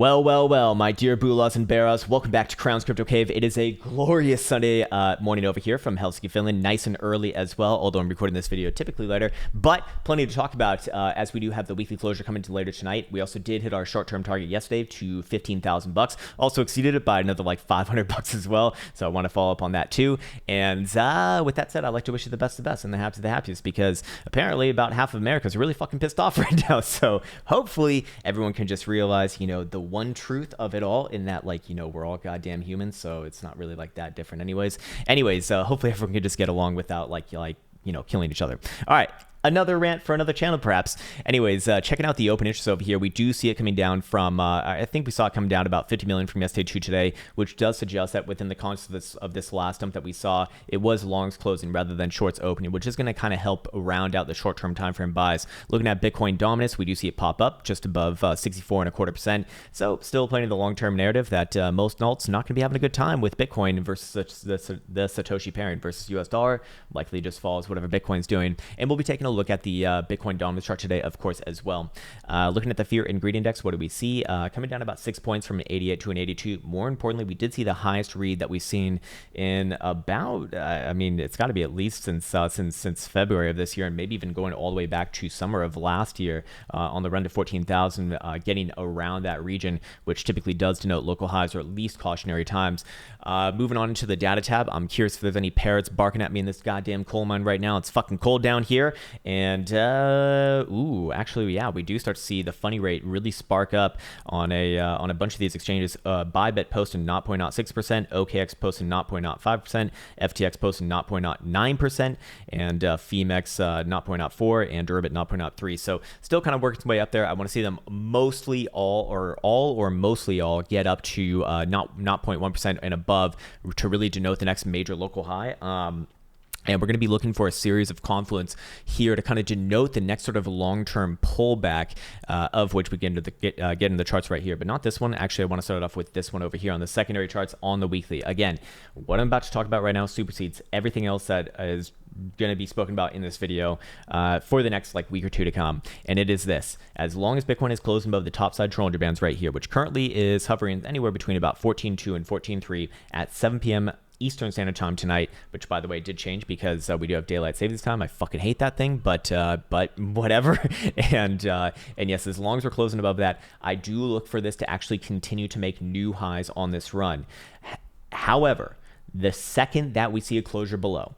Well, my dear Bulas and Beras, welcome back to Krown's Crypto Cave. It is a glorious Sunday morning over here from Helsinki, Finland, nice and early as well, although I'm recording this video typically later, but plenty to talk about as we do have the weekly closure coming to later tonight. We also did hit our short-term target yesterday to 15,000 bucks, also exceeded it by another like 500 bucks as well, so I want to follow up on that too. And with that said, I'd like to wish you the best of the best and the happiest, because apparently about half of America is really fucking pissed off right now, so hopefully everyone can just realize, the one truth of it all, in that, like, we're all goddamn humans, so it's not really like that different anyways. Hopefully everyone can just get along without like killing each other. All right, another rant for another channel perhaps. Checking out the open interest over here, we do see it coming down from I think we saw it come down about 50 million from yesterday to today, which does suggest that within the context of this last dump that we saw, it was longs closing rather than shorts opening, which is going to kind of help round out the short-term time frame buys. Looking at Bitcoin dominance, we do see it pop up just above 64.25%, so still playing the long-term narrative that most alts not going to be having a good time with Bitcoin versus the Satoshi pairing versus US dollar, likely just follows whatever Bitcoin's doing. And we'll be taking a look at the Bitcoin dominance chart today, of course, as well. Looking at the fear and greed index, what do we see? Coming down about 6 points from an 88 to an 82. More importantly, we did see the highest read that we've seen in about, it's got to be at least since February of this year, and maybe even going all the way back to summer of last year, on the run to 14,000, getting around that region, which typically does denote local highs or at least cautionary times. Moving on into the data tab, I'm curious if there's any parrots barking at me in this goddamn coal mine right now. It's fucking cold down here. And actually, yeah, we do start to see the funny rate really spark up on a bunch of these exchanges. Bybit posting 0.06%, OKX posting 0.05%, FTX posting 0.09%, and FEMX 0.04%, and Durbit 0.03%. So still kind of working its way up there. I want to see them mostly all mostly all get up to 0.1% and above to really denote the next major local high. And we're going to be looking for a series of confluence here to kind of denote the next sort of long-term pullback, of which we get into the charts right here, but not this one. Actually, I want to start off with this one over here on the secondary charts on the weekly. Again, what I'm about to talk about right now supersedes everything else that is going to be spoken about in this video for the next week or two to come. And it is this: as long as Bitcoin is closing above the top side Bollinger Bands right here, which currently is hovering anywhere between about 14.2 and 14.3 at 7 p.m. Eastern Standard Time tonight, which by the way did change because we do have daylight savings time. I fucking hate that thing, but whatever. and yes, as long as we're closing above that, I do look for this to actually continue to make new highs on this run. However, the second that we see a closure below,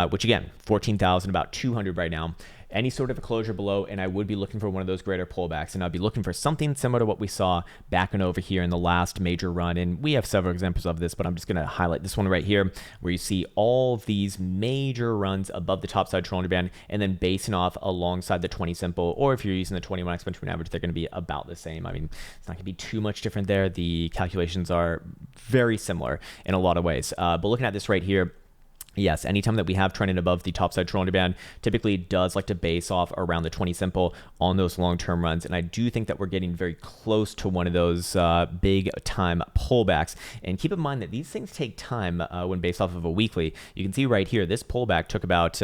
which again, 14,000, about 200 right now, any sort of a closure below, and I would be looking for one of those greater pullbacks, and I'd be looking for something similar to what we saw back and over here in the last major run. And we have several examples of this, but I'm just going to highlight this one right here, where you see all of these major runs above the top side Bollinger Band and then basing off alongside the 20 simple, or if you're using the 21 exponential average, they're going to be about the same. I mean, it's not going to be too much different there. The calculations are very similar in a lot of ways, but looking at this right here, yes, anytime that we have trending above the top side Bollinger Band, typically does like to base off around the 20 simple on those long-term runs. And I do think that we're getting very close to one of those big time pullbacks. And keep in mind that these things take time when based off of a weekly. You can see right here, this pullback took about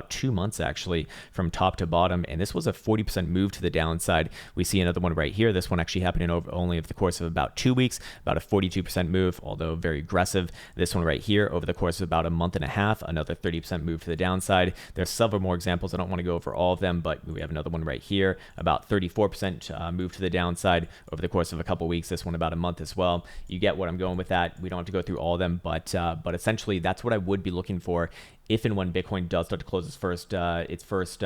2 months actually from top to bottom. And this was a 40% move to the downside. We see another one right here. This one actually happening only over the course of about 2 weeks, about a 42% move, although very aggressive. This one right here over the course of about a month and a half, another 30% move to the downside. There's several more examples. I don't want to go over all of them, but we have another one right here, about 34% move to the downside over the course of a couple weeks. This one about a month as well. You get what I'm going with that. We don't have to go through all of them, but essentially that's what I would be looking for if and when Bitcoin does start to close its first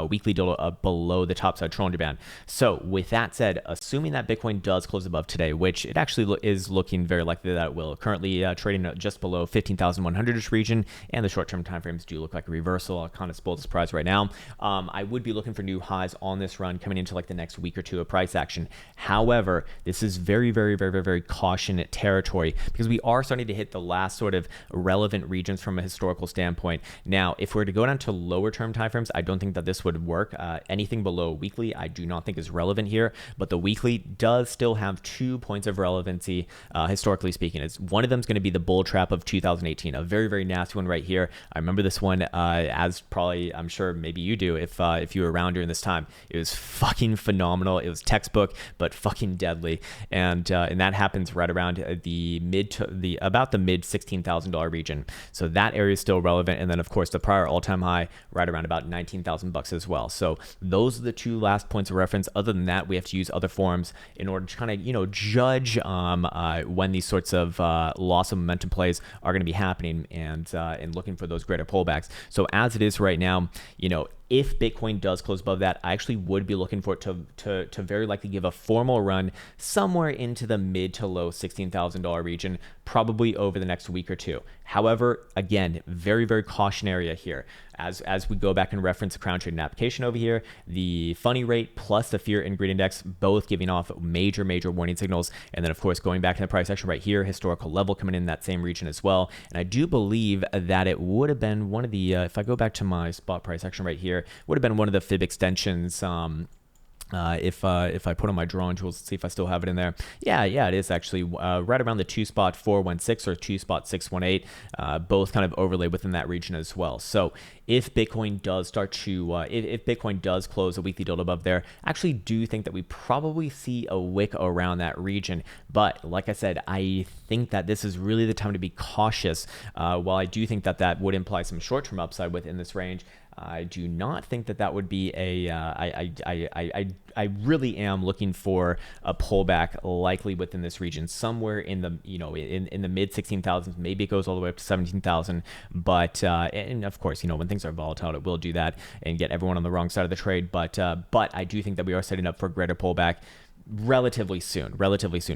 weekly below the top side Bollinger Band. So with that said, assuming that Bitcoin does close above today, which it actually is looking very likely that it will, currently trading just below 15,100-ish region, and the short-term timeframes do look like a reversal. I'll kind of spoil the surprise right now. I would be looking for new highs on this run coming into the next week or two of price action. However, this is very, very, very, very, very caution territory, because we are starting to hit the last sort of relevant regions from a historical standpoint standpoint. Now, if we're to go down to lower term timeframes, I don't think that this would work. Anything below weekly, I do not think is relevant here, but the weekly does still have 2 points of relevancy, historically speaking. It's one of them is going to be the bull trap of 2018, a very, very nasty one right here. I remember this one, as probably, I'm sure maybe you do, if you were around during this time. It was fucking phenomenal. It was textbook, but fucking deadly. And that happens right around about the mid $16,000 region. So that area is still relevant. And then of course the prior all-time high right around about 19,000 bucks as well. So those are the 2 last points of reference. Other than that, we have to use other forms in order to kind of, judge when these sorts of loss of momentum plays are going to be happening, and looking for those greater pullbacks. So as it is right now, if Bitcoin does close above that, I actually would be looking for it to very likely give a formal run somewhere into the mid to low $16,000 region, probably over the next week or 2. However, again, very, very caution area here. As we go back and reference the Krown trading application over here, the funny rate plus the fear and greed index, both giving off major, major warning signals. And then of course, going back to the price action right here, historical level coming in that same region as well. And I do believe that it would have been one of the, if I go back to my spot price action right here, would have been one of the fib extensions. If I put on my drawing tools, let's see if I still have it in there. Yeah, it is actually right around the 2 spot 416 or 2 spot 618, both kind of overlaid within that region as well. So if Bitcoin does start to, if Bitcoin does close a weekly delta above there, I actually do think that we probably see a wick around that region. But like I said, I think that this is really the time to be cautious. While I do think that that would imply some short-term upside within this range, I do not think that that would be a, I really am looking for a pullback likely within this region, somewhere in the, in the mid 16,000s, maybe it goes all the way up to 17,000. But, and of course, when things are volatile, it will do that and get everyone on the wrong side of the trade. But I do think that we are setting up for a greater pullback relatively soon.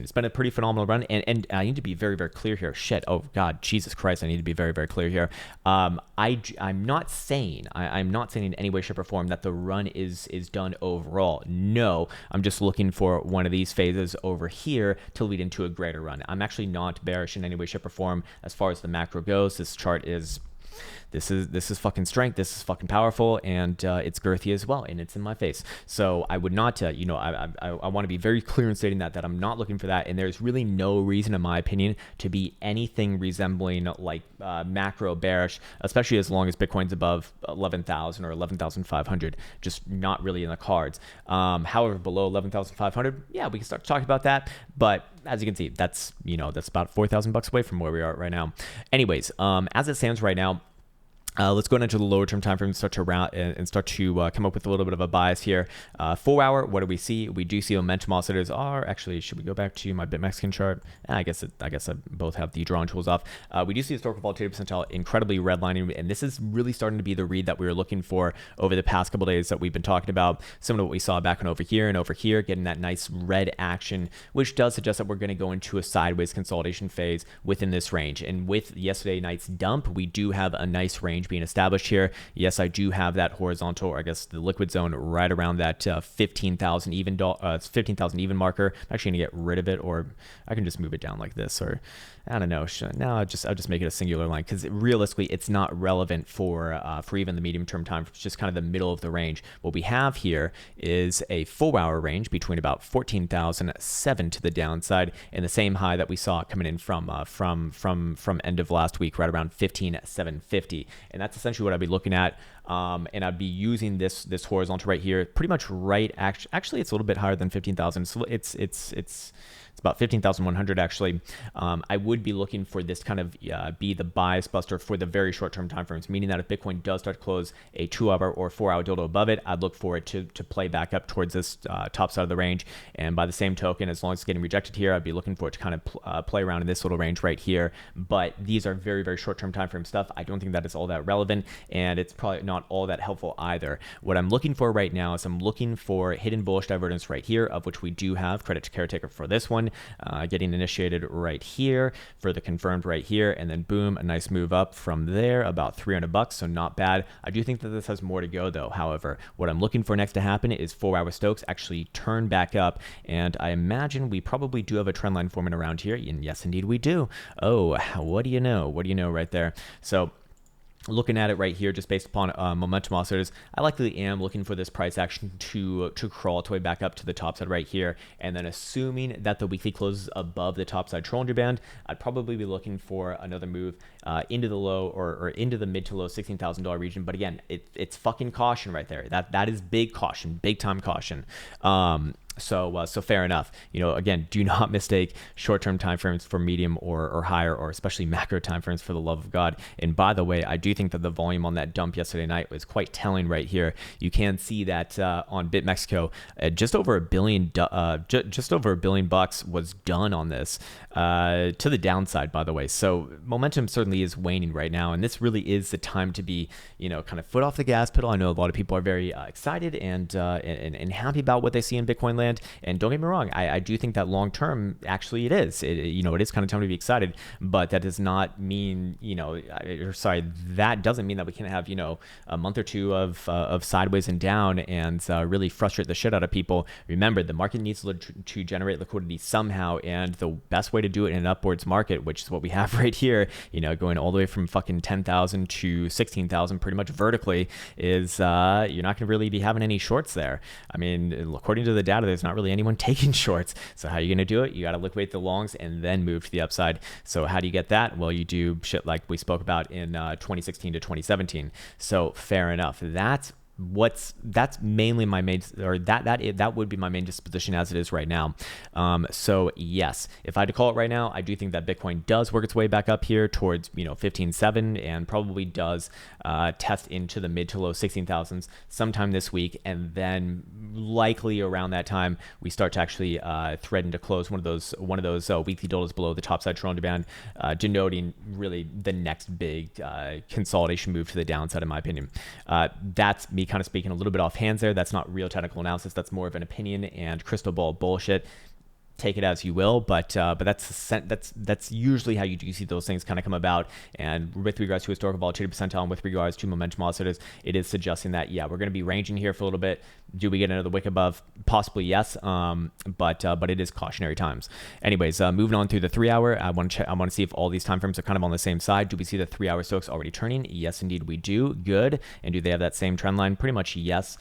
It's been a pretty phenomenal run, and I need to be very, very clear here. Oh God, Jesus Christ, I need to be very, very clear here. I'm not saying in any way, shape, or form that the run is done overall. No, I'm just looking for one of these phases over here to lead into a greater run. I'm actually not bearish in any way, shape, or form as far as the macro goes. This chart is this is fucking strength. This is fucking powerful, and it's girthy as well, and it's in my face. So I would not, I want to be very clear in stating that I'm not looking for that, and there's really no reason, in my opinion, to be anything resembling like macro bearish, especially as long as Bitcoin's above 11,000 or 11,500. Just not really in the cards. However, below 11,500, yeah, we can start talking about that. But as you can see, that's about 4,000 bucks away from where we are right now. Anyways, as it stands right now, let's go into the lower term time frame and start to come up with a little bit of a bias here. 4 hour, what do we see? We do see momentum oscillators are actually, should we go back to my BitMexican chart? I guess I both have the drawing tools off. We do see historical volatility percentile incredibly redlining, and this is really starting to be the read that we were looking for over the past couple days that we've been talking about. Similar to what we saw back and over here, getting that nice red action, which does suggest that we're going to go into a sideways consolidation phase within this range. And with yesterday night's dump, we do have a nice range being established here. Yes, I do have that horizontal, or I guess the liquid zone, right around that 15,000 even 15,000 even marker. I'm actually gonna get rid of it, or I can just move it down like this, or I don't know. No, I'll just make it a singular line, because realistically, it's not relevant for even the medium term time. It's just kind of the middle of the range. What we have here is a 4 hour range between about 14,007 to the downside, and the same high that we saw coming in from end of last week, right around 15,750. And that's essentially what I'd be looking at. And I'd be using this horizontal right here, pretty much right. Actually, it's a little bit higher than 15,000. So it's about 15,100 actually. I would be looking for this kind of be the bias buster for the very short-term time frames, meaning that if Bitcoin does start to close a 2 hour or 4 hour dildo above it, I'd look for it to play back up towards this top side of the range. And by the same token, as long as it's getting rejected here, I'd be looking for it to kind of play around in this little range right here. But these are very, very short-term time frame stuff. I don't think that is all that relevant, and it's probably not all that helpful either. What I'm looking for right now is I'm looking for hidden bullish divergence right here, of which we do have. Credit to Caretaker for this one. Getting initiated right here, further confirmed right here, and then boom, a nice move up from there, about 300 bucks, so not bad. I do think that this has more to go though. However, what I'm looking for next to happen is 4 hour Stokes actually turn back up, and I imagine we probably do have a trend line forming around here, and yes indeed we do. Oh, what do you know right there? So looking at it right here, just based upon momentum oscillators, I likely am looking for this price action to crawl its way back up to the top side right here. And then assuming that the weekly closes above the top side Bollinger Band, I'd probably be looking for another move into the low or into the mid to low $16,000 region. But again, it's fucking caution right there. That is big caution, big time caution. So fair enough. Again, do not mistake short-term timeframes for medium or higher, or especially macro timeframes, for the love of God. And by the way, I do think that the volume on that dump yesterday night was quite telling right here. You can see that on BitMexico, just over $1 billion bucks was done on this to the downside, by the way. So momentum certainly is waning right now, and this really is the time to be, kind of foot off the gas pedal. I know a lot of people are very excited and happy about what they see in Bitcoin land. And don't get me wrong, I do think that long term, actually, it is. It is kind of time to be excited, but that does not mean, that doesn't mean that we can have, a month or two of sideways and down and really frustrate the shit out of people. Remember, the market needs to generate liquidity somehow, and the best way to do it in an upwards market, which is what we have right here, going all the way from fucking 10,000 to 16,000 pretty much vertically, is you're not going to really be having any shorts there. I mean, according to the data, there's not really anyone taking shorts. So how are you going to do it? You got to liquidate the longs and then move to the upside. So how do you get that? Well, you do shit like we spoke about in 2016 to 2017. So fair enough. That's mainly my main, or that would be my main disposition as it is right now. So yes, if I had to call it right now, I do think that Bitcoin does work its way back up here towards 15.7, and probably does test into the mid to low 16,000s sometime this week, and then likely around that time we start to actually threaten to close one of those weekly dollars below the topside Krown band, denoting really the next big consolidation move to the downside, in my opinion. That's me kind of speaking a little bit off hands there. That's not real technical analysis. That's more of an opinion and crystal ball bullshit. Take it as you will, but that's usually how you do see those things kind of come about. And with regards to historical volatility percentile and with regards to momentum oscillators, it is suggesting that we're going to be ranging here for a little bit. Do we get another wick above? Possibly yes, but it is cautionary times. Anyways, moving on through the 3 hour, I want to see if all these time frames are kind of on the same side. Do we see the 3 hour stocks already turning? Yes, indeed we do. Good. And do they have that same trend line? Pretty much yes.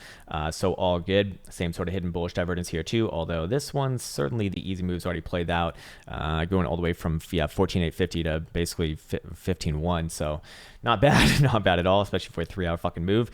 So all good. Same sort of hidden bullish divergence here too. Although this one's certainly the easy moves already played out, going all the way from 14,850 to basically 15.1. So not bad, not bad at all, especially for a 3 hour fucking move.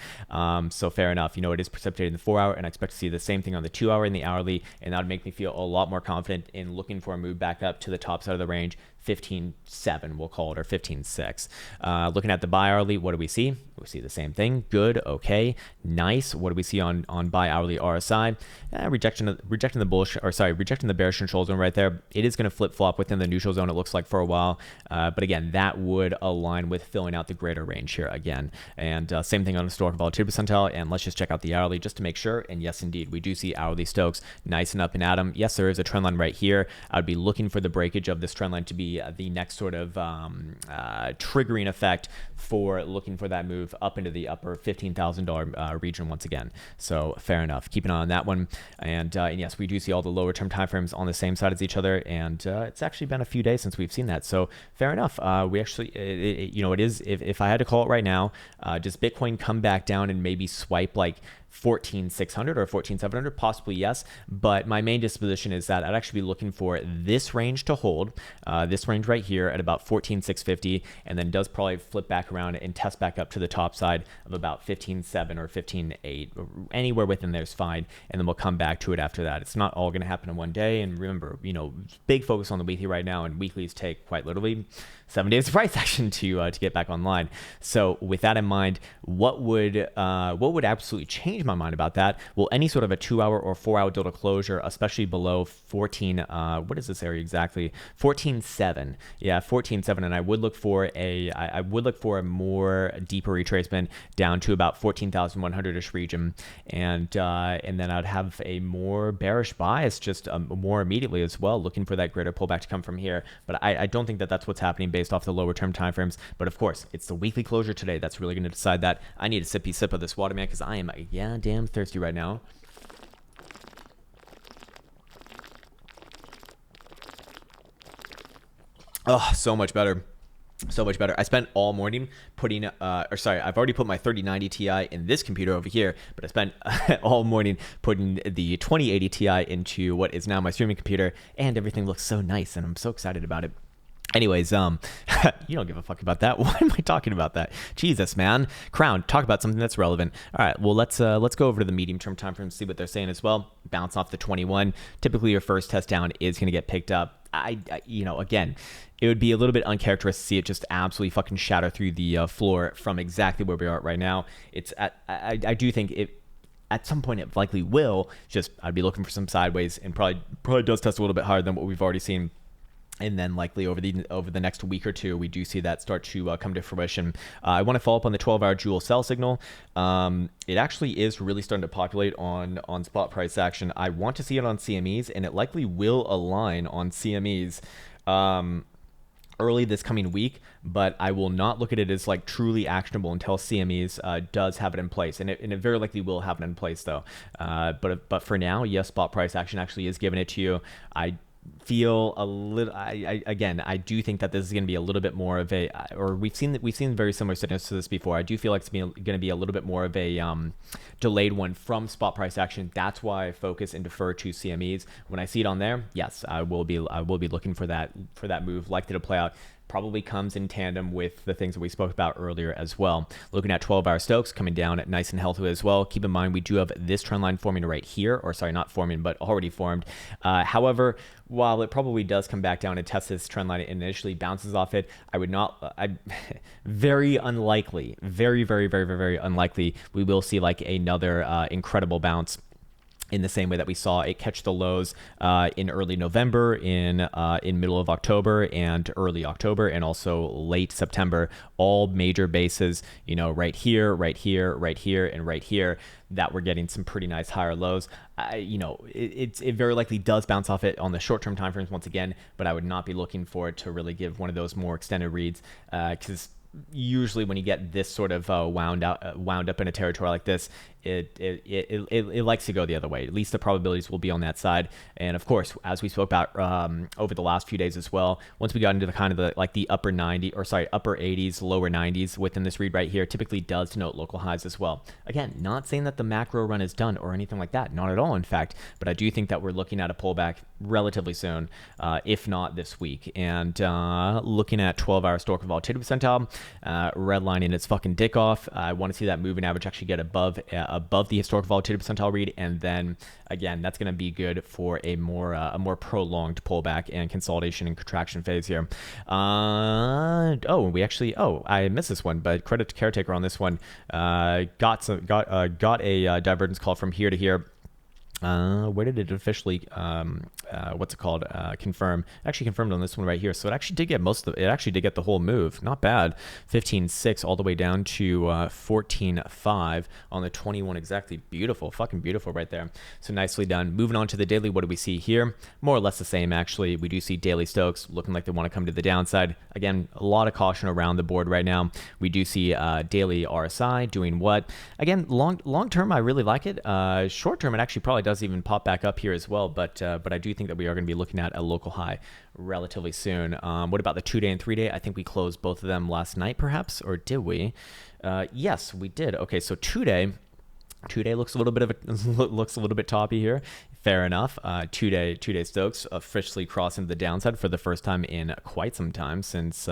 So fair enough. It is precipitated in the 4 hour, and I expect to see the same thing on the 2 hour and the hourly, and that would make me feel a lot more confident in looking for a move back up to the top side of the range, 15.7 we'll call it, or 15.6. Looking at the buy hourly, what do we see? We see the same thing. Good, okay, nice. What do we see on buy hourly RSI? Rejecting the bearish neutral zone right there. It is going to flip flop within the neutral zone, it looks like, for a while, but again, that would align with filling out the greater range here again. And same thing on historical volatility percentile. And let's just check out the hourly just to make sure. And yes, indeed, we do see hourly Stokes nice and up and at 'em. Yes, there is a trend line right here. I would be looking for the breakage of this trend line to be the next sort of triggering effect for looking for that move up into the upper $15,000 region once again. So fair enough. Keep an eye on that one. And yes, we do see all the lower term timeframes on the same side as each other. And it's actually been a few days since we've seen that. So fair enough. We actually, it is, if I had to call it right now, does Bitcoin come back down and maybe swipe like 14,600 or 14,700? Possibly yes, but my main disposition is that I'd actually be looking for this range to hold, this range right here at about 14,650, and then does probably flip back around and test back up to the top side of about 15.7 or 15.8, anywhere within there is fine, and then we'll come back to it after that. It's not all going to happen in one day, and remember, big focus on the weekly right now, and weeklies take quite literally 7 days of price action to get back online. So with that in mind, what would absolutely change my mind about that? Well, any sort of a 2 hour or 4 hour delta closure, especially below 14, what is this area exactly? 14.7. Yeah, 14.7. And I would look for a more deeper retracement down to about 14,100-ish region. And then I'd have a more bearish bias just more immediately as well, looking for that greater pullback to come from here. But I don't think that that's what's happening based off the lower term timeframes. But of course, it's the weekly closure today that's really going to decide that. I need a sippy sip of this water, man, because I am damn thirsty right now. Oh, so much better. So much better. I spent all morning putting, I've already put my 3090 Ti in this computer over here, but I spent all morning putting the 2080 Ti into what is now my streaming computer, and everything looks so nice, and I'm so excited about it. Anyways, you don't give a fuck about that. Why am I talking about that? Jesus, man. Krown, talk about something that's relevant. All right, well, let's go over to the medium-term time frame and see what they're saying as well. Bounce off the 21. Typically, your first test down is going to get picked up. Again, it would be a little bit uncharacteristic to see it just absolutely fucking shatter through the floor from exactly where we are right now. I do think it, at some point it likely will. Just I'd be looking for some sideways, and probably does test a little bit higher than what we've already seen. And then likely over the next week or two, we do see that start to come to fruition. I want to follow up on the 12-hour Joule sell signal. It actually is really starting to populate on spot price action. I want to see it on CMEs, and it likely will align on CMEs early this coming week, but I will not look at it as like truly actionable until CMEs does have it in place, and it very likely will have it in place though. But for now, yes, spot price action actually is giving it to you. I feel a little, I do think that this is going to be a little bit more of a, or we've seen very similar signals to this before. I do feel like it's going to be a little bit more of a delayed one from spot price action. That's why I focus and defer to CMEs. When I see it on there, yes, I will be looking for that move likely to play out. Probably comes in tandem with the things that we spoke about earlier as well. Looking at 12-hour Stokes coming down at nice and healthy as well. Keep in mind, we do have this trend line forming right here, or sorry, not forming, but already formed. However, while it probably does come back down and test this trend line and initially bounces off it, very unlikely, very, very, very, very, very unlikely we will see like another incredible bounce in the same way that we saw it catch the lows in early November, in middle of October, and early October, and also late September. All major bases, right here, right here, right here, and right here, that we're getting some pretty nice higher lows. It very likely does bounce off it on the short-term time frames once again, but I would not be looking for it to really give one of those more extended reads, because usually when you get this sort of wound up in a territory like this, it likes to go the other way. At least the probabilities will be on that side. And of course, as we spoke about over the last few days as well, once we got into the kind of the upper 80s, lower 90s within this read right here, typically does denote local highs as well. Again, not saying that the macro run is done or anything like that, not at all in fact, but I do think that we're looking at a pullback relatively soon, if not this week. And looking at 12-hour historical volatility percentile, redlining its fucking dick off. I want to see that moving average actually get above the historical volatility percentile read, and then again, that's going to be good for a more prolonged pullback and consolidation and contraction phase here. I missed this one, but credit to Caretaker on this one. Got a divergence call from here to here. Where did it officially confirm? Actually confirmed on this one right here. So it actually did get the whole move. Not bad. 15.6 all the way down to 14.5 on the 21 exactly. Beautiful, fucking beautiful right there. So nicely done. Moving on to the daily, what do we see here? More or less the same actually. We do see daily Stokes looking like they want to come to the downside. Again, a lot of caution around the board right now. We do see daily RSI doing what? Again, long term I really like it. Short term it actually probably does even pop back up here as well, but I do think that we are going to be looking at a local high relatively soon. What about the 2-day and 3-day? I think we closed both of them last night perhaps, or did we? Yes, we did. Okay, so 2-day looks a little bit toppy here. Fair enough. Two-day Stokes officially crossing the downside for the first time in quite some time, since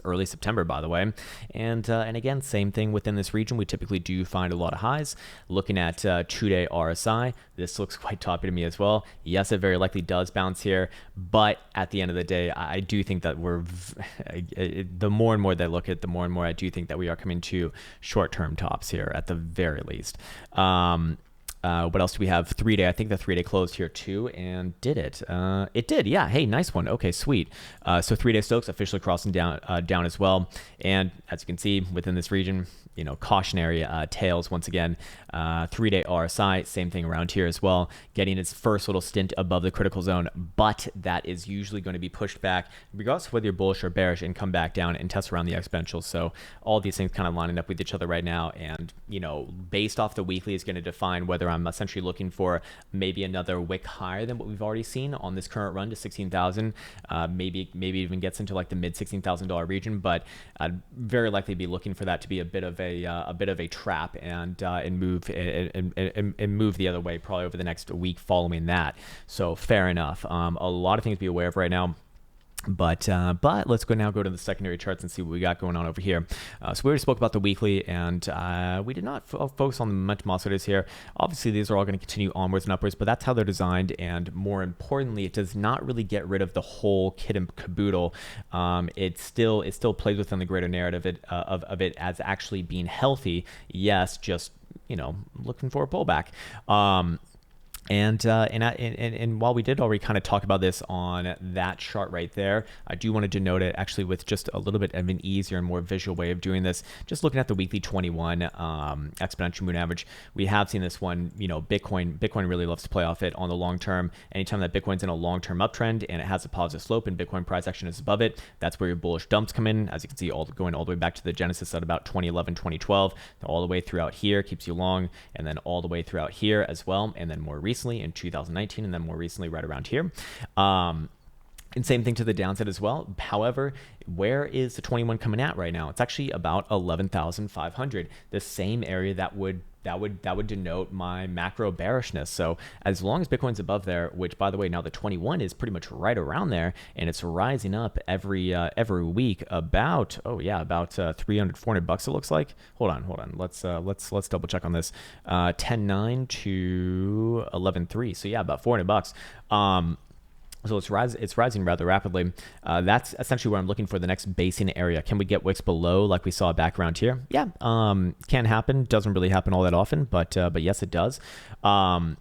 early September, by the way. And again, same thing within this region. We typically do find a lot of highs. Looking at 2-day RSI, this looks quite toppy to me as well. Yes, it very likely does bounce here, but at the end of the day, I do think that the more and more that I look at it, the more and more I do think that we are coming to short-term tops here at the very least. What else do we have? 3-day. I think the 3-day closed here too, and did it? It did. Yeah. Hey, nice one. Okay, sweet. So 3-day Stokes officially crossing down as well. And as you can see within this region, cautionary tails once again. 3-day RSI, same thing around here as well, getting its first little stint above the critical zone, but that is usually going to be pushed back regardless of whether you're bullish or bearish, and come back down and test around the exponential. So all these things kind of lining up with each other right now, and based off the weekly is going to define whether I'm essentially looking for maybe another wick higher than what we've already seen on this current run to 16,000. Maybe even gets into like the mid $16,000 region, but I'd very likely be looking for that to be a bit of a trap and move the other way probably over the next week following that. So fair enough. A lot of things to be aware of right now. But let's go to the secondary charts and see what we got going on over here. So we already spoke about the weekly, and we did not focus on the momentum oscillators here. Obviously, these are all going to continue onwards and upwards, but that's how they're designed. And more importantly, it does not really get rid of the whole kit and caboodle. It still plays within the greater narrative of it as actually being healthy. Yes, just looking for a pullback. And while we did already kind of talk about this on that chart right there, I do want to denote it actually with just a little bit of an easier and more visual way of doing this. Just looking at the weekly 21 exponential moving average, we have seen this one. Bitcoin really loves to play off it on the long term. Anytime that Bitcoin's in a long-term uptrend and it has a positive slope and Bitcoin price action is above it, that's where your bullish dumps come in. As you can see, going all the way back to the genesis at about 2011, 2012, all the way throughout here keeps you long, and then all the way throughout here as well, and then more recently in 2019, and then more recently right around here. And same thing to the downside as well. However, where is the 21 coming at right now? It's actually about 11,500, the same area that would denote my macro bearishness. So as long as Bitcoin's above there, which by the way, now the 21 is pretty much right around there, and it's rising up every week about 300, 400 bucks it looks like. Hold on. Let's double check on this. 10.9 to 11.3. So yeah, about 400 bucks. So it's rising rather rapidly. That's essentially where I'm looking for the next basing area. Can we get wicks below like we saw back around here? Yeah, can happen. Doesn't really happen all that often, but yes, it does. And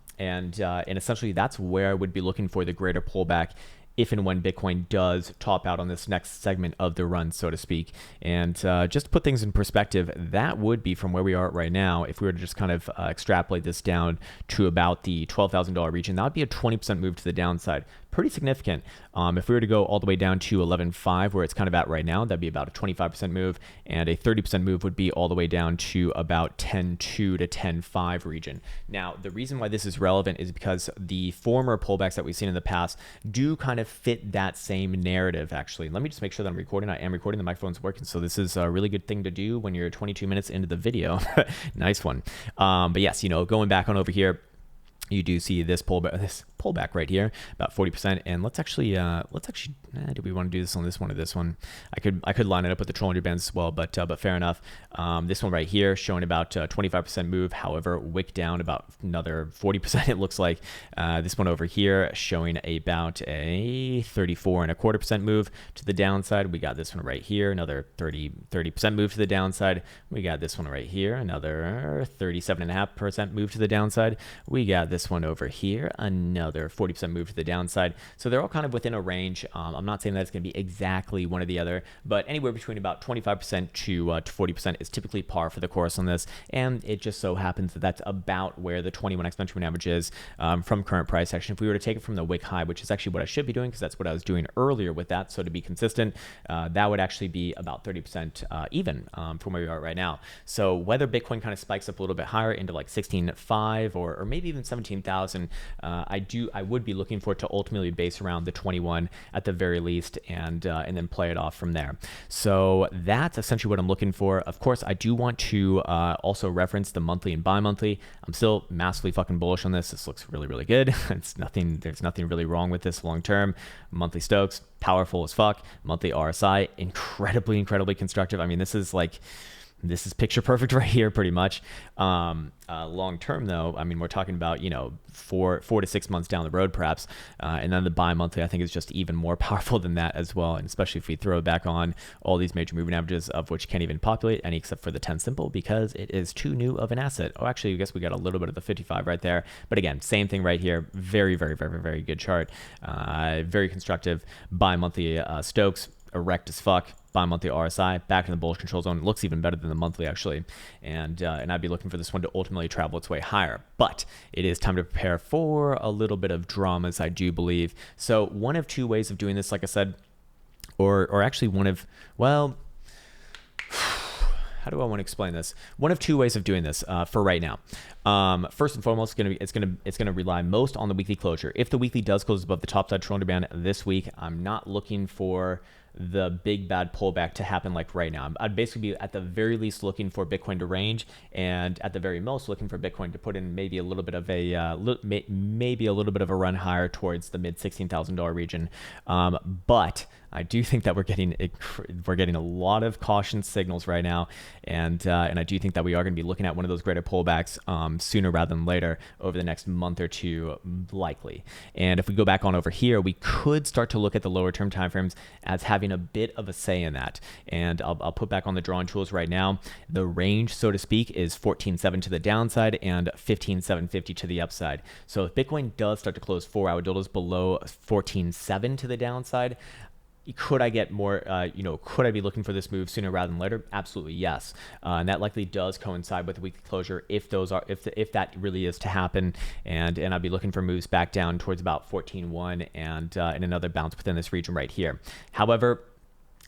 essentially that's where I would be looking for the greater pullback if and when Bitcoin does top out on this next segment of the run, so to speak. And just to put things in perspective, that would be from where we are right now. If we were to just kind of extrapolate this down to about the $12,000 region, that would be a 20% move to the downside. Pretty significant. If we were to go all the way down to 11.5, where it's kind of at right now, that'd be about a 25% move, and a 30% move would be all the way down to about 10.2 to 10.5 region. Now, the reason why this is relevant is because the former pullbacks that we've seen in the past do kind of fit that same narrative, actually. Let me just make sure that I'm recording. I am recording. The microphone's working, so this is a really good thing to do when you're 22 minutes into the video. Nice one. But yes, going back on over here, you do see this pullback right here, about 40%. And let's actually, do we want to do this on this one or this one? I could line it up with the Trollender bands as well, but fair enough. This one right here showing about 25% move. However, wick down about another 40%. It looks like this one over here showing about a 34.25% move to the downside. We got this one right here, another 30% move to the downside. We got this one right here, another 37.5% move to the downside. We got this one over here, another 40% move to the downside. So they're all kind of within a range. I'm not saying that it's going to be exactly one or the other, but anywhere between about 25% to 40% is typically par for the course on this. And it just so happens that that's about where the 21 exponential moving average is from current price action. If we were to take it from the wick high, which is actually what I should be doing because that's what I was doing earlier with that. So to be consistent, that would actually be about 30% even from where we are right now. So whether Bitcoin kind of spikes up a little bit higher into like 16.5 or maybe even 17,000, I would be looking for it to ultimately base around the 21 at the very least, and then play it off from there. So that's essentially what I'm looking for. Of course, I do want to also reference the monthly and bi-monthly. I'm still massively fucking bullish on this. This looks really, really good. There's nothing really wrong with this long term. Monthly Stokes, powerful as fuck. Monthly RSI, incredibly, incredibly constructive. I mean, this is picture perfect right here, pretty much. Long term, though, I mean, we're talking about 4 to 6 months down the road, perhaps. And then the bi-monthly, I think, is just even more powerful than that as well. And especially if we throw back on all these major moving averages, of which can't even populate any except for the 10 simple because it is too new of an asset. Oh, actually, I guess we got a little bit of the 55 right there. But again, same thing right here. Very, very, very, very good chart. Very constructive bi-monthly Stokes. Erect as fuck. Bi-monthly RSI back in the bullish control zone. It looks even better than the monthly, actually, and I'd be looking for this one to ultimately travel its way higher. But it is time to prepare for a little bit of dramas, I do believe. So one of two ways of doing this, like I said, or actually one of, well, how how do I want to explain this? One of two ways of doing this for right now. First and foremost, it's gonna rely most on the weekly closure. If the weekly does close above the top side shoulder band this week, I'm not looking for the big bad pullback to happen like right now. I'd basically be at the very least looking for Bitcoin to range, and at the very most looking for Bitcoin to put in maybe a little bit of a run higher towards the mid $16,000 region. But I do think that we're getting a lot of caution signals right now, and I do think that we are going to be looking at one of those greater pullbacks sooner rather than later over the next month or two, likely. And if we go back on over here, we could start to look at the lower term timeframes as having a bit of a say in that. And I'll put back on the drawing tools right now. The range, so to speak, is 14.7 to the downside and 15.750 to the upside. So if Bitcoin does start to close 4-hour dildos below 14.7 to the downside, could I get more, could I be looking for this move sooner rather than later? Absolutely, yes. And that likely does coincide with the weekly closure if if that really is to happen. And I'd be looking for moves back down towards about 14.1 and another bounce within this region right here. However,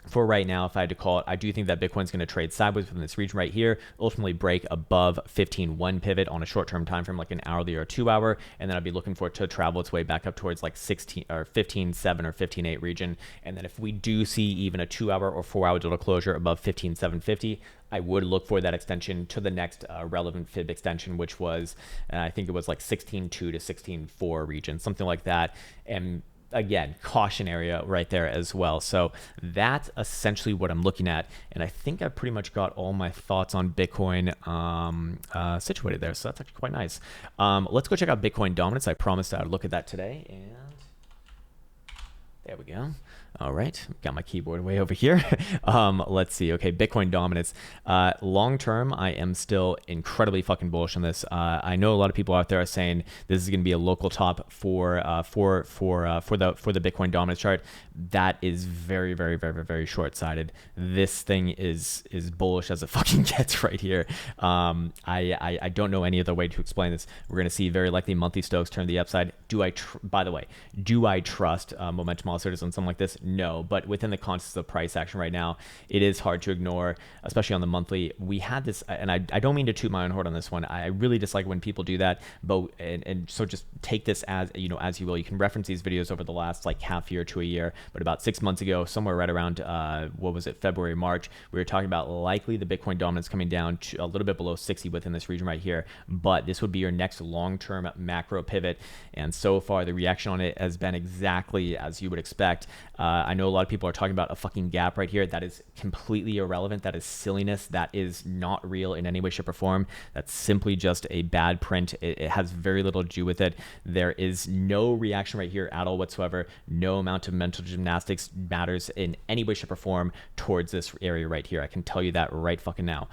for right now, if I had to call it, I do think that Bitcoin's going to trade sideways within this region right here, ultimately break above 15.1 pivot on a short-term time frame, like an hourly or a 2-hour, and then I'd be looking for it to travel its way back up towards like 16 or 15.7 or 15.8 region. And then if we do see even a 2-hour or 4-hour dildo closure above 15.750, I would look for that extension to the next relevant fib extension, which was, I think it was like 16.2 to 16.4 region, something like that. And again, caution area right there as well. So that's essentially what I'm looking at. And I think I've pretty much got all my thoughts on Bitcoin situated there. So that's actually quite nice. Let's go check out Bitcoin dominance. I promised I would look at that today. And there we go. All right, got my keyboard way over here. Let's see. Okay, Bitcoin dominance. Long term, I am still incredibly fucking bullish on this. I know a lot of people out there are saying this is going to be a local top for the Bitcoin dominance chart. That is very, very, very, very, very short-sighted. This thing is bullish as it fucking gets right here. I don't know any other way to explain this. We're going to see very likely monthly Stokes turn to the upside. By the way, do I trust momentum oscillators on something like this? No, but within the context of price action right now, it is hard to ignore, especially on the monthly. We had this, and I don't mean to toot my own horn on this one. I really dislike when people do that, but and so just take this as as you will. You can reference these videos over the last like half year to a year, but about 6 months ago, somewhere right around February, March, we were talking about likely the Bitcoin dominance coming down to a little bit below 60 within this region right here, but this would be your next long-term macro pivot, and so far the reaction on it has been exactly as you would expect. I know a lot of people are talking about a fucking gap right here. That is completely irrelevant. That is silliness. That is not real in any way, shape, or form. That's simply just a bad print. It has very little to do with it. There is no reaction right here at all whatsoever. No amount of mental gymnastics matters in any way, shape, or form towards this area right here. I can tell you that right fucking now.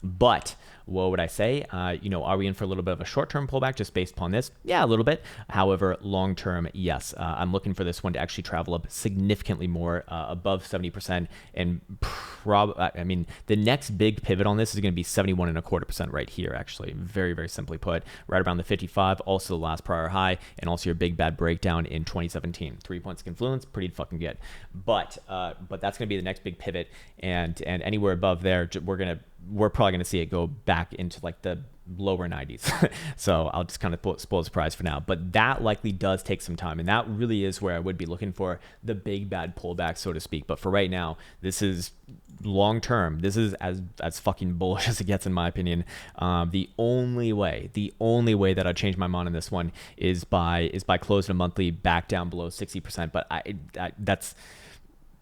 But what would I say? Are we in for a little bit of a short-term pullback just based upon this? Yeah, a little bit. However, long-term, yes. I'm looking for this one to actually travel up significantly more, above 70%. And the next big pivot on this is going to be 71.25% right here, actually. Very, very simply put. Right around the 55, also the last prior high, and also your big bad breakdown in 2017. 3 points of confluence, pretty fucking good. But that's going to be the next big pivot, and anywhere above there, we're probably going to see it go back into like the lower 90s. So I'll just kind of spoil the surprise for now, but that likely does take some time, and that really is where I would be looking for the big bad pullback, so to speak. But for right now, this is long term. This is as fucking bullish as it gets, in my opinion. The only way that I'd change my mind on this one is by closing a monthly back down below 60%. But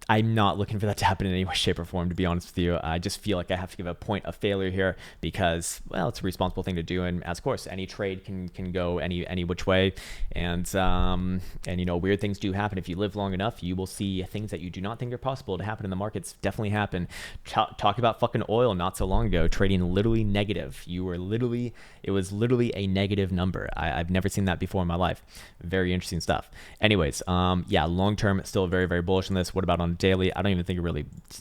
I'm not looking for that to happen in any way, shape, or form, to be honest with you. I just feel like I have to give a point of failure here because, well, it's a responsible thing to do. And as of course, any trade can go any which way. And weird things do happen. If you live long enough, you will see things that you do not think are possible to happen in the markets definitely happen. Talk about fucking oil not so long ago, trading literally negative. It was literally a negative number. I've never seen that before in my life. Very interesting stuff. Anyways, yeah, long term, still very, very bullish on this. What about on on daily. I don't even think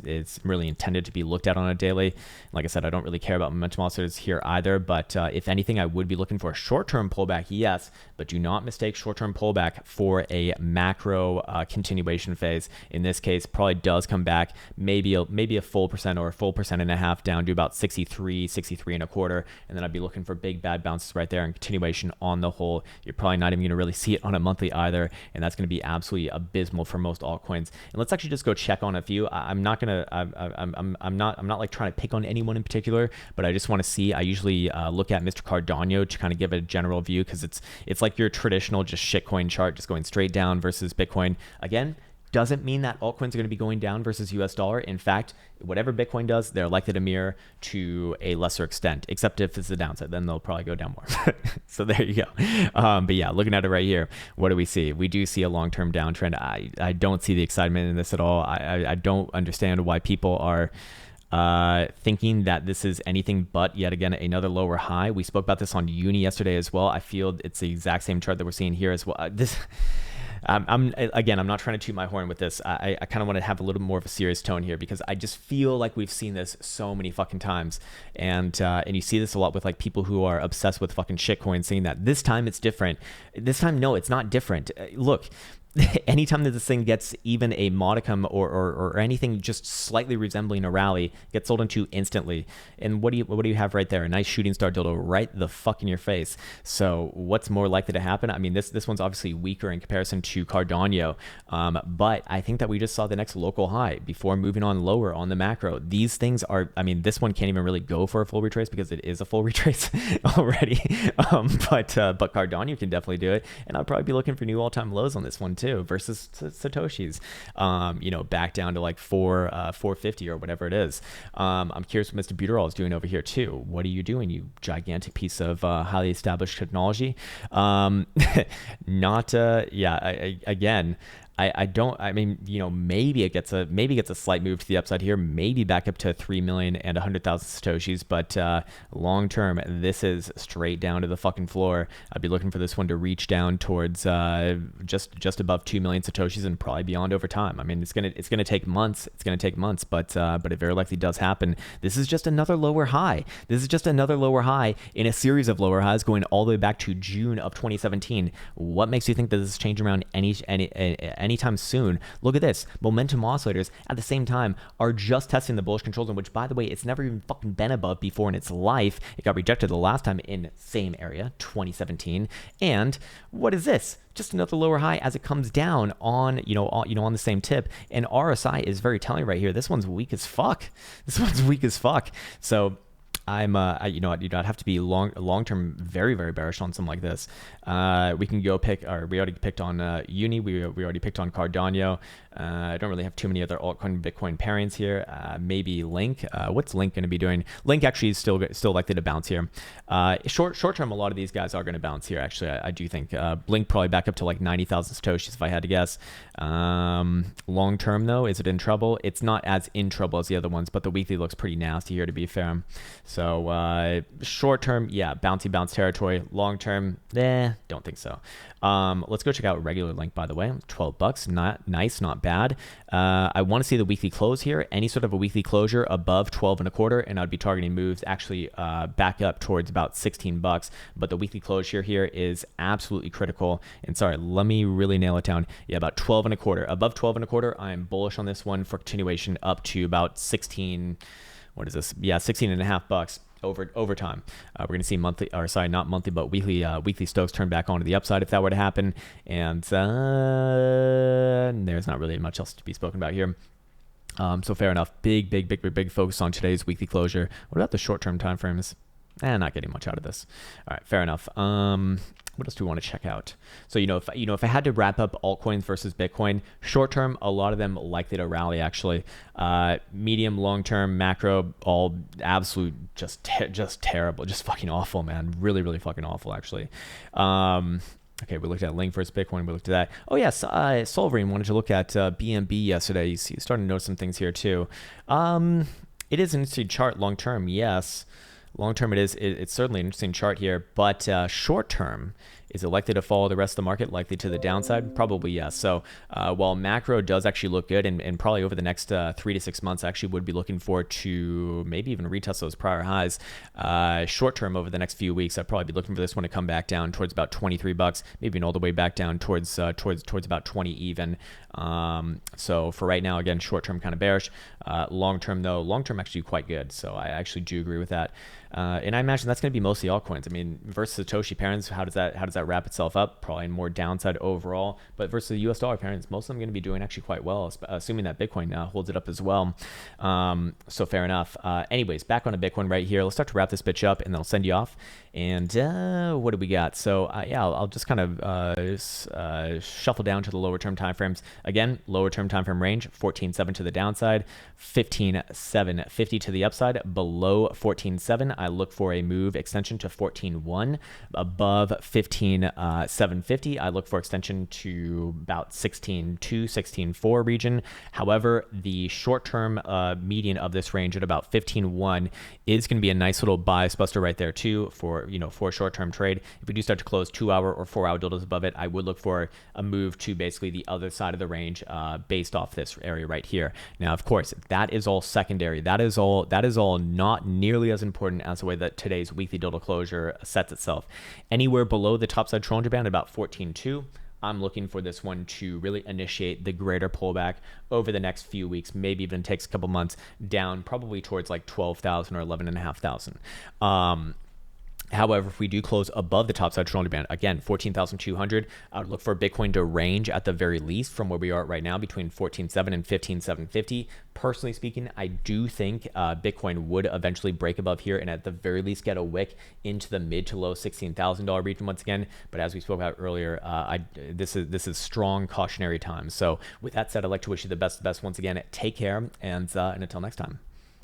it's really intended to be looked at on a daily. Like I said, I don't really care about momentum oscillators here either, but if anything, I would be looking for a short-term pullback, yes, but do not mistake short-term pullback for a macro continuation phase. In this case, probably does come back maybe a full percent or a full 1.5% down to about 63 and a quarter, and then I'd be looking for big bad bounces right there and continuation on the whole. You're probably not even going to really see it on a monthly either, and that's going to be absolutely abysmal for most altcoins. And let's actually just go check on a few. I'm not like trying to pick on anyone in particular, but I just want to see. I usually look at Mr. Cardano to kind of give a general view, because it's like your traditional just shitcoin chart, just going straight down versus Bitcoin. Again, doesn't mean that altcoins are going to be going down versus US dollar. In fact, whatever Bitcoin does, they're likely to mirror to a lesser extent, except if it's the downside, then they'll probably go down more. So there you go. But yeah, looking at it right here, what do we see? We do see a long-term downtrend. I don't see the excitement in this at all. I don't understand why people are thinking that this is anything but yet again another lower high. We spoke about this on Uni yesterday as well. I feel it's the exact same chart that we're seeing here as well. I'm not trying to toot my horn with this. I kind of want to have a little more of a serious tone here, because I just feel like we've seen this so many fucking times, and you see this a lot with like people who are obsessed with fucking shitcoin, saying that this time it's different. This time, no, it's not different. Look. Anytime that this thing gets even a modicum or anything just slightly resembling a rally, gets sold into instantly. And what do you have right there? A nice shooting star dildo right the fuck in your face. So what's more likely to happen? I mean, this one's obviously weaker in comparison to Cardano, but I think that we just saw the next local high before moving on lower on the macro. These things are, I mean, this one can't even really go for a full retrace because it is a full retrace already. But Cardano can definitely do it, and I'll probably be looking for new all-time lows on this one too, versus Satoshi's, back down to like 450 or whatever it is. I'm curious what Mr. Buterol is doing over here too. What are you doing, you gigantic piece of highly established technology? Again, maybe it gets a slight move to the upside here, maybe back up to 3,100,000 Satoshis, but long term, this is straight down to the fucking floor. I'd be looking for this one to reach down towards just above 2 million Satoshis and probably beyond over time. I mean, it's gonna take months. But it very likely does happen. This is just another lower high. This is just another lower high in a series of lower highs going all the way back to June of 2017. What makes you think that this is changing around anytime soon? Look at this. Momentum oscillators at the same time are just testing the bullish control zone, which, by the way, it's never even fucking been above before in its life. It got rejected the last time in same area, 2017. And what is this? Just another lower high as it comes down on the same tip. And RSI is very telling right here. This one's weak as fuck. So I'd have to be long term very, very bearish on something like this. We can go we already picked on Uni. We already picked on Cardano. I don't really have too many other altcoin Bitcoin pairings here. Maybe Link. What's Link going to be doing? Link actually is still likely to bounce here. Short term, a lot of these guys are going to bounce here. Actually, I do think Blink probably back up to like 90,000 Satoshis if I had to guess. Long term though, is it in trouble? It's not as in trouble as the other ones, but the weekly looks pretty nasty here, to be fair. So short term, yeah, bounce territory. Long term, don't think so. Let's go check out regular Link, by the way. $12, not nice, not bad. I want to see the weekly close here. Any sort of a weekly closure above 12 and a quarter, and I'd be targeting moves actually back up towards about $16. But the weekly closure here is absolutely critical. And sorry, let me really nail it down. Yeah, about 12 and a quarter. Above 12 and a quarter, I'm bullish on this one for continuation up to about 16. What is this? Yeah, 16 and a half bucks over time. We're going to see not monthly, but weekly Stokes turn back onto the upside if that were to happen. And there's not really much else to be spoken about here. So fair enough. Big focus on today's weekly closure. What about the short-term time frames? Not getting much out of this. All right, fair enough. What else do we want to check out? So, if I had to wrap up altcoins versus Bitcoin, short term, a lot of them likely to rally actually. Medium, long term, macro, all absolute, just terrible, just fucking awful, man. Really fucking awful actually. Okay, we looked at Link versus Bitcoin. We looked at that. Oh yes, Solverine wanted to look at BNB yesterday. You see, starting to notice some things here too. It is an interesting chart long term, yes. Long term, it's certainly an interesting chart here, but short term, Is it likely to follow the rest of the market, likely to the downside? Probably yes. So while macro does actually look good, and probably over the next 3 to 6 months, I actually would be looking forward to maybe even retest those prior highs. Short term, over the next few weeks, I'd probably be looking for this one to come back down towards about 23 bucks, maybe all the way back down towards about 20 even. So for right now, again, short term kind of bearish. Long term though, long term actually quite good. So I actually do agree with that. And I imagine that's going to be mostly altcoins. I mean, versus Satoshi pairings, how does that wrap itself up? Probably more downside overall. But versus the US dollar pairings, most of them are going to be doing actually quite well, assuming that Bitcoin holds it up as well. So fair enough. Anyways, back on to Bitcoin right here. Let's start to wrap this bitch up, and then I'll send you off. And what do we got? So yeah, I'll just kind of shuffle down to the lower term timeframes. Again, lower term timeframe range, 14.7 to the downside, 15.750 to the upside. Below 14.7, I look for a move extension to 14.1. Above 15.750, I look for extension to about 16.2, 16.4 region. However, the short-term median of this range at about 15.1 is going to be a nice little bias buster right there too for a short-term trade. If we do start to close 2-hour or 4-hour deltas above it, I would look for a move to basically the other side of the range based off this area right here. Now, of course, that is all secondary. That is all not nearly as important as the way that today's weekly delta closure sets itself. Anywhere below the topside Bollinger Band, about 14.2, I'm looking for this one to really initiate the greater pullback over the next few weeks, maybe even takes a couple months down, probably towards like 12,000 or 11,500. However, if we do close above the topside Bollinger Band, again, 14,200, I would look for Bitcoin to range at the very least from where we are right now between 14.7 and 15.750. Personally speaking, I do think Bitcoin would eventually break above here and at the very least get a wick into the mid to low $16,000 region once again. But as we spoke about earlier, this is strong cautionary times. So with that said, I'd like to wish you the best once again. Take care, and until next time.